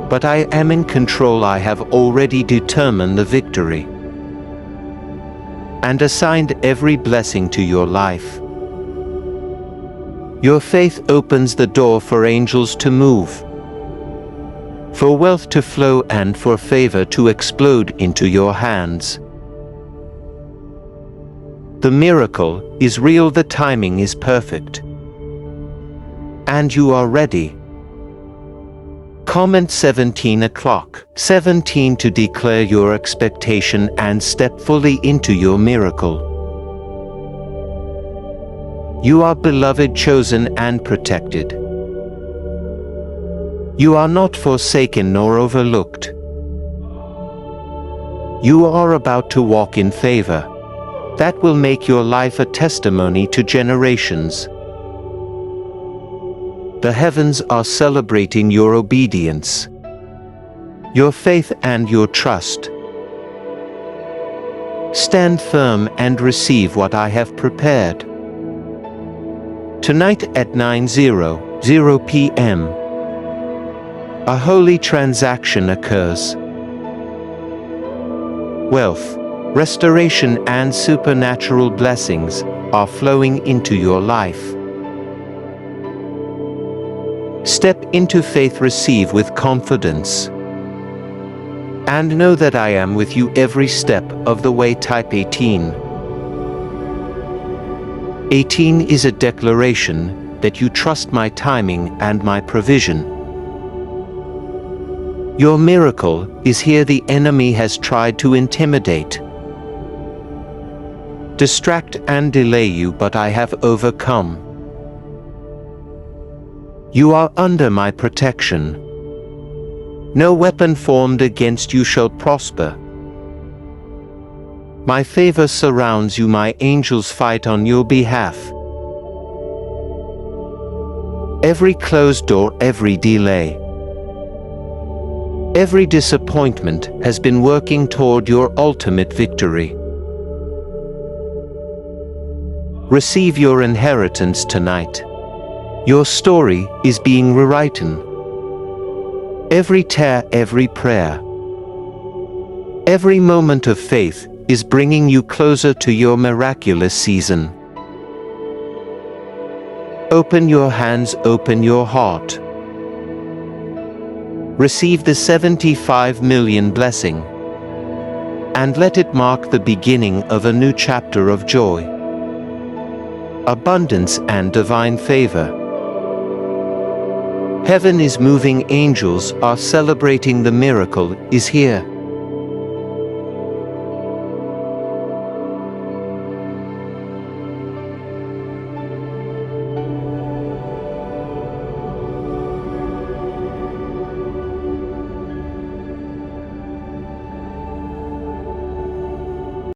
but I am in control. I have already determined the victory and assigned every blessing to your life. Your faith opens the door for angels to move, for wealth to flow, and for favor to explode into your hands. The miracle is real, the timing is perfect, and you are ready. Comment 17 to declare your expectation and step fully into your miracle. You are beloved, chosen, and protected. You are not forsaken nor overlooked. You are about to walk in favor that will make your life a testimony to generations. The heavens are celebrating your obedience, your faith, and your trust. Stand firm and receive what I have prepared. Tonight at 9:00 p.m., a holy transaction occurs. Wealth, restoration, and supernatural blessings are flowing into your life. Step into faith, receive with confidence, and know that I am with you every step of the way. Type 18. 18 is a declaration that you trust my timing and my provision. Your miracle is here. The enemy has tried to intimidate, distract, and delay you, but I have overcome. You are under my protection. No weapon formed against you shall prosper. My favor surrounds you. My angels fight on your behalf. Every closed door, every delay, every disappointment has been working toward your ultimate victory. Receive your inheritance tonight. Your story is being rewritten. Every tear, every prayer, every moment of faith is bringing you closer to your miraculous season. Open your hands, open your heart. Receive the 75 million blessing, and let it mark the beginning of a new chapter of joy, abundance, and divine favor. Heaven is moving, angels are celebrating, the miracle is here.